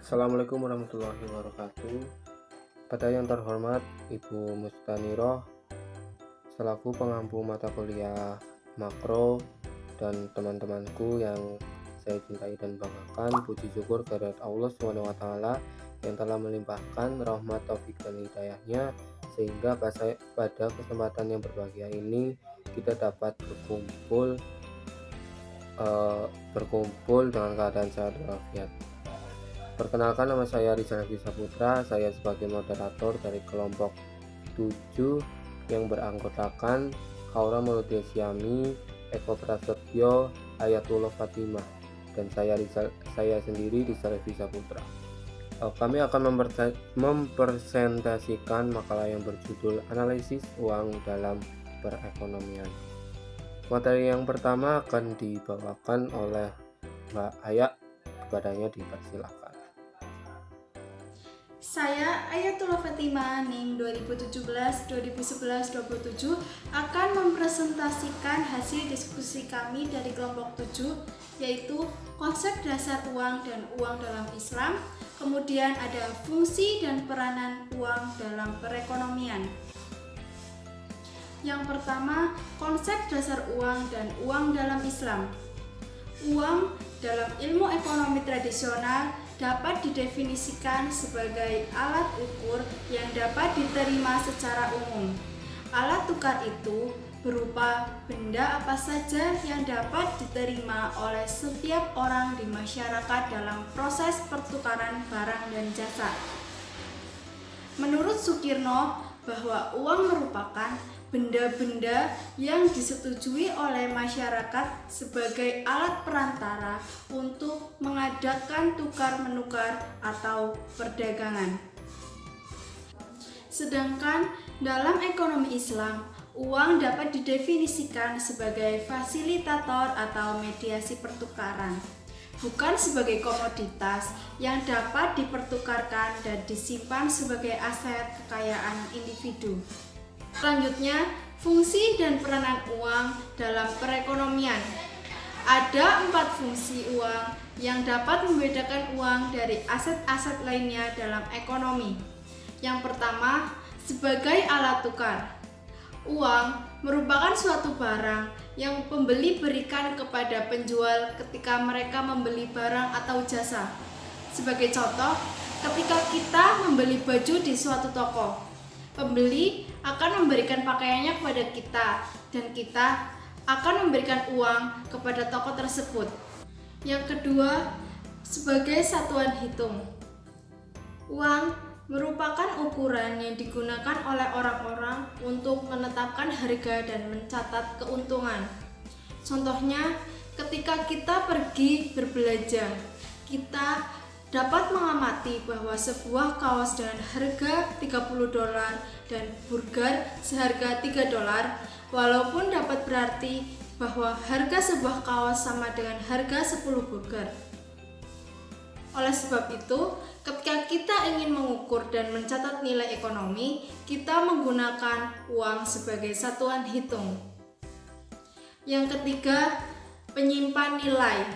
Assalamualaikum warahmatullahi wabarakatuh. Pada yang terhormat Ibu Mustaniroh selaku pengampu mata kuliah makro dan teman-temanku yang saya cintai dan banggakan, puji syukur kehadirat Allah SWT yang telah melimpahkan rahmat taufik dan hidayahnya sehingga pada kesempatan yang berbahagia ini kita dapat berkumpul dengan keadaan sehat walafiat. Perkenalkan, nama saya Rizal Saputra. Saya sebagai moderator dari kelompok 7 yang beranggotakan Haura Mauludiyah Syami, Eko Prasetyo, Ayatullah Fatimah, dan saya sendiri Rizal Saputra. Kami akan mempresentasikan makalah yang berjudul Analisis Uang dalam Perekonomian. Materi yang pertama akan dibawakan oleh Mbak Aya. Kepadanya dipersilakan. Saya Ayatullah Fatimah NIM 2017-2011-27 akan mempresentasikan hasil diskusi kami dari kelompok 7, yaitu konsep dasar uang dan uang dalam Islam, kemudian ada fungsi dan peranan uang dalam perekonomian. Yang pertama, konsep dasar uang dan uang dalam Islam. Uang dalam ilmu ekonomi tradisional dapat didefinisikan sebagai alat ukur yang dapat diterima secara umum. Alat tukar itu berupa benda apa saja yang dapat diterima oleh setiap orang di masyarakat dalam proses pertukaran barang dan jasa. Menurut Sukirno, bahwa uang merupakan benda-benda yang disetujui oleh masyarakat sebagai alat perantara untuk mengadakan tukar-menukar atau perdagangan. Sedangkan dalam ekonomi Islam, uang dapat didefinisikan sebagai fasilitator atau mediasi pertukaran, bukan sebagai komoditas yang dapat dipertukarkan dan disimpan sebagai aset kekayaan individu. Selanjutnya, fungsi dan peranan uang dalam perekonomian. Ada 4 fungsi uang yang dapat membedakan uang dari aset-aset lainnya dalam ekonomi. Yang pertama, sebagai alat tukar. Uang merupakan suatu barang yang pembeli berikan kepada penjual ketika mereka membeli barang atau jasa. Sebagai contoh, ketika kita membeli baju di suatu toko, pembeli akan memberikan pakaiannya kepada kita dan kita akan memberikan uang kepada toko tersebut. Yang kedua, sebagai satuan hitung. Uang merupakan ukuran yang digunakan oleh orang-orang untuk menetapkan harga dan mencatat keuntungan. Contohnya, ketika kita pergi berbelanja, kita dapat mengamati bahwa sebuah kaos dengan harga $30 dan burger seharga $3, walaupun dapat berarti bahwa harga sebuah kaos sama dengan harga 10 burger. Oleh sebab itu, ketika kita ingin mengukur dan mencatat nilai ekonomi, kita menggunakan uang sebagai satuan hitung. Yang ketiga, penyimpan nilai.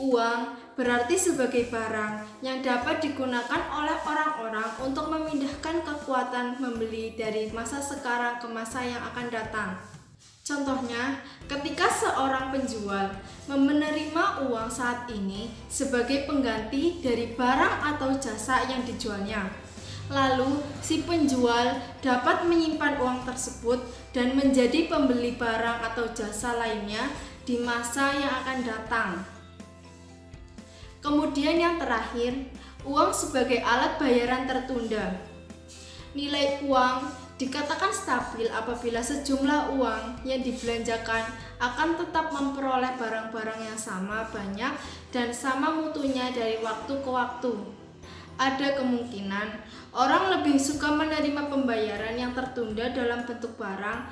Uang berarti sebagai barang yang dapat digunakan oleh orang-orang untuk memindahkan kekuatan membeli dari masa sekarang ke masa yang akan datang. Contohnya, ketika seorang penjual menerima uang saat ini sebagai pengganti dari barang atau jasa yang dijualnya, lalu si penjual dapat menyimpan uang tersebut dan menjadi pembeli barang atau jasa lainnya di masa yang akan datang. Kemudian yang terakhir, uang sebagai alat bayaran tertunda. Nilai uang dikatakan stabil apabila sejumlah uang yang dibelanjakan akan tetap memperoleh barang-barang yang sama banyak dan sama mutunya dari waktu ke waktu. Ada kemungkinan orang lebih suka menerima pembayaran yang tertunda dalam bentuk barang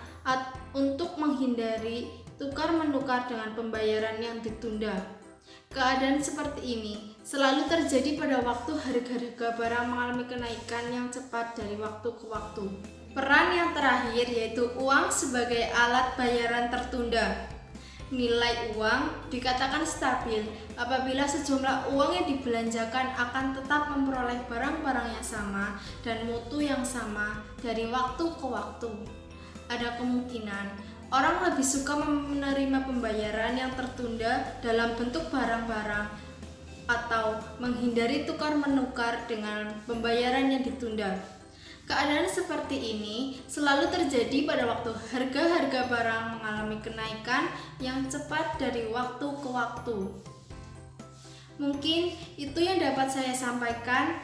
untuk menghindari tukar-menukar dengan pembayaran yang ditunda. Keadaan seperti ini selalu terjadi pada waktu harga-harga barang mengalami kenaikan yang cepat dari waktu ke waktu. Peran yang terakhir yaitu uang sebagai alat bayaran tertunda. Nilai uang dikatakan stabil apabila sejumlah uang yang dibelanjakan akan tetap memperoleh barang-barang yang sama dan mutu yang sama dari waktu ke waktu. Ada kemungkinan orang lebih suka menerima pembayaran yang tertunda dalam bentuk barang-barang atau menghindari tukar-menukar dengan pembayaran yang ditunda. Keadaan seperti ini selalu terjadi pada waktu harga-harga barang mengalami kenaikan yang cepat dari waktu ke waktu. Mungkin itu yang dapat saya sampaikan.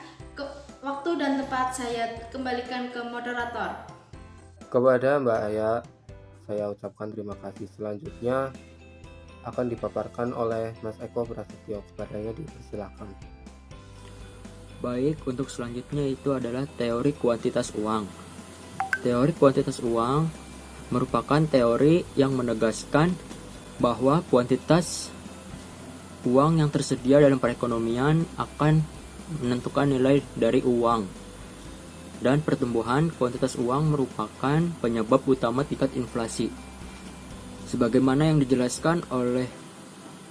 Waktu dan tempat saya kembalikan ke moderator. Kepada Mbak Aya, saya ucapkan terima kasih. Selanjutnya akan dipaparkan oleh Mas Eko Prasetyo. Kepadanya dipersilakan. Baik, untuk selanjutnya itu adalah teori kuantitas uang. Teori kuantitas uang merupakan teori yang menegaskan bahwa kuantitas uang yang tersedia dalam perekonomian akan menentukan nilai dari uang. Dan pertumbuhan kuantitas uang merupakan penyebab utama tingkat inflasi. Sebagaimana yang dijelaskan oleh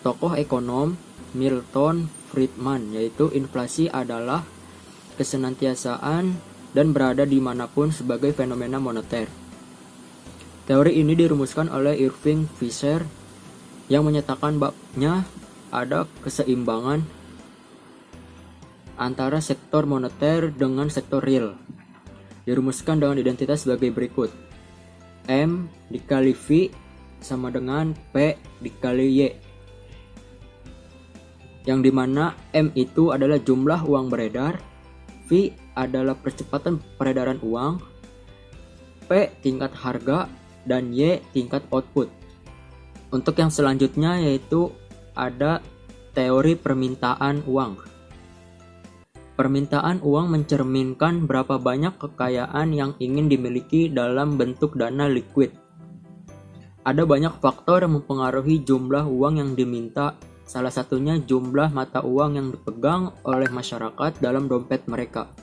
tokoh ekonom Milton Friedman, yaitu inflasi adalah kesenantiasaan dan berada dimanapun sebagai fenomena moneter. Teori ini dirumuskan oleh Irving Fisher yang menyatakan bahwa ada keseimbangan antara sektor moneter dengan sektor real. Dirumuskan dengan identitas sebagai berikut. M dikali V sama dengan P dikali Y, yang dimana M itu adalah jumlah uang beredar, V adalah percepatan peredaran uang, P tingkat harga, dan Y tingkat output. Untuk yang selanjutnya yaitu ada teori permintaan uang. Permintaan uang mencerminkan berapa banyak kekayaan yang ingin dimiliki dalam bentuk dana liquid. Ada banyak faktor yang mempengaruhi jumlah uang yang diminta. Salah satunya jumlah mata uang yang dipegang oleh masyarakat dalam dompet mereka.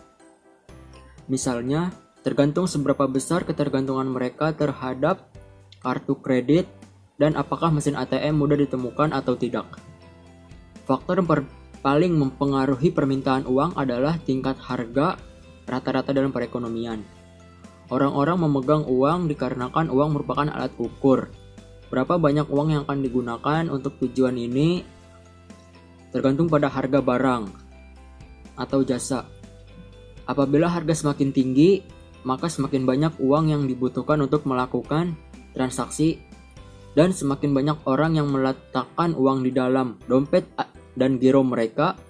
Misalnya, tergantung seberapa besar ketergantungan mereka terhadap kartu kredit dan apakah mesin ATM mudah ditemukan atau tidak. Faktor yang paling mempengaruhi permintaan uang adalah tingkat harga rata-rata dalam perekonomian. Orang-orang memegang uang dikarenakan uang merupakan alat ukur. Berapa banyak uang yang akan digunakan untuk tujuan ini tergantung pada harga barang atau jasa. Apabila harga semakin tinggi, maka semakin banyak uang yang dibutuhkan untuk melakukan transaksi dan semakin banyak orang yang meletakkan uang di dalam dompet dan giro mereka.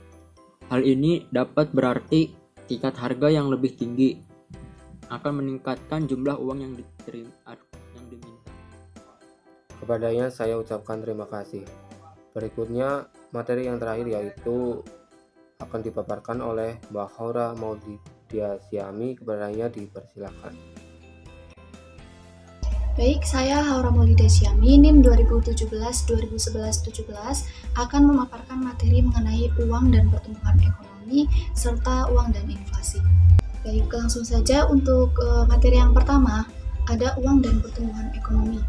Hal ini dapat berarti tingkat harga yang lebih tinggi akan meningkatkan jumlah uang yang diminta. Kepadanya saya ucapkan terima kasih. Berikutnya materi yang terakhir yaitu akan dipaparkan oleh Mbak Haura Maulidia Syami. Kepadanya dipersilakan. Baik, saya Haura Maulidia Syami, NIM 2017-2011-17 akan memaparkan materi mengenai uang dan pertumbuhan ekonomi serta uang dan inflasi. Baik, langsung saja untuk materi yang pertama, ada uang dan pertumbuhan ekonomi.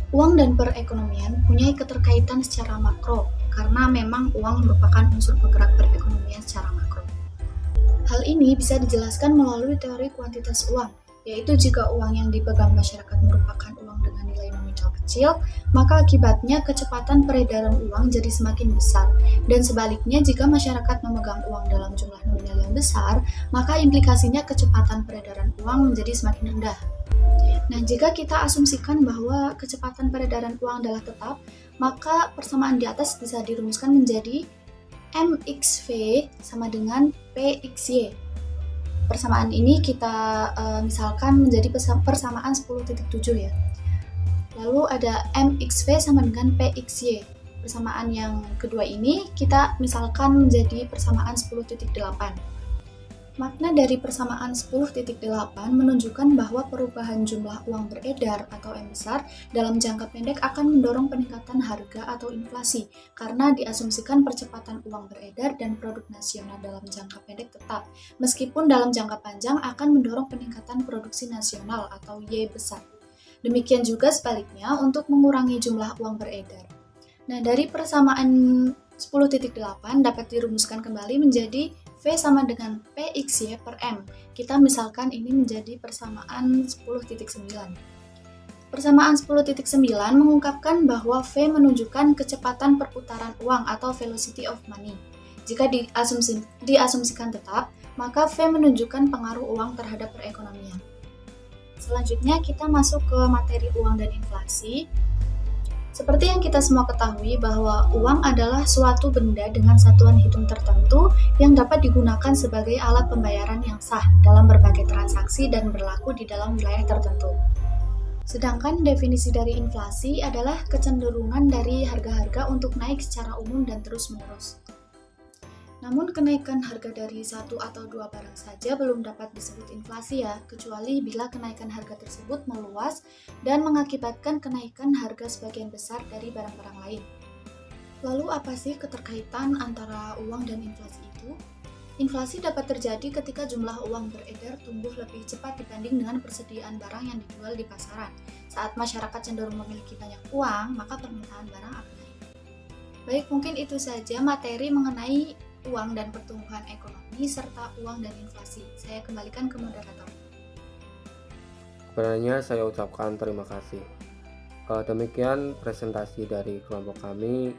Uang dan perekonomian punya keterkaitan secara makro, karena memang uang merupakan unsur penggerak perekonomian secara makro. Hal ini bisa dijelaskan melalui teori kuantitas uang, yaitu jika uang yang dipegang masyarakat merupakan uang dengan nilai nominal kecil, maka akibatnya kecepatan peredaran uang jadi semakin besar, dan sebaliknya jika masyarakat memegang uang dalam jumlah nominal yang besar, maka implikasinya kecepatan peredaran uang menjadi semakin rendah. Nah, jika kita asumsikan bahwa kecepatan peredaran uang adalah tetap, maka persamaan di atas bisa dirumuskan menjadi MXV sama dengan PXY. Persamaan ini kita misalkan menjadi persamaan 10.7 ya. Lalu ada MXV sama dengan PXY. Persamaan yang kedua ini kita misalkan menjadi persamaan 10.8. Makna dari persamaan 10.8 menunjukkan bahwa perubahan jumlah uang beredar atau M besar dalam jangka pendek akan mendorong peningkatan harga atau inflasi karena diasumsikan percepatan uang beredar dan produk nasional dalam jangka pendek tetap, meskipun dalam jangka panjang akan mendorong peningkatan produksi nasional atau Y besar. Demikian juga sebaliknya untuk mengurangi jumlah uang beredar. Nah, dari persamaan 10.8 dapat dirumuskan kembali menjadi V sama dengan PXY per M. Kita misalkan ini menjadi persamaan 10.9. Persamaan 10.9 mengungkapkan bahwa V menunjukkan kecepatan perputaran uang atau velocity of money. Jika diasumsikan tetap, maka V menunjukkan pengaruh uang terhadap perekonomian. Selanjutnya kita masuk ke materi uang dan inflasi. Seperti yang kita semua ketahui bahwa uang adalah suatu benda dengan satuan hitung tertentu yang dapat digunakan sebagai alat pembayaran yang sah dalam berbagai transaksi dan berlaku di dalam wilayah tertentu. Sedangkan definisi dari inflasi adalah kecenderungan dari harga-harga untuk naik secara umum dan terus-menerus. Namun kenaikan harga dari satu atau dua barang saja belum dapat disebut inflasi ya, kecuali bila kenaikan harga tersebut meluas dan mengakibatkan kenaikan harga sebagian besar dari barang-barang lain. Lalu apa sih keterkaitan antara uang dan inflasi itu? Inflasi dapat terjadi ketika jumlah uang beredar tumbuh lebih cepat dibanding dengan persediaan barang yang dijual di pasaran. Saat masyarakat cenderung memiliki banyak uang, maka permintaan barang akan naik. Baik, mungkin itu saja materi mengenai uang dan pertumbuhan ekonomi serta uang dan inflasi. Saya kembalikan ke moderator. Sebenarnya saya ucapkan terima kasih. Demikian presentasi dari kelompok kami.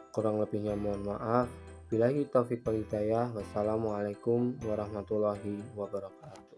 Kurang lebihnya mohon maaf. Billahi taufiq wal hidayah. Wassalamualaikum warahmatullahi wabarakatuh.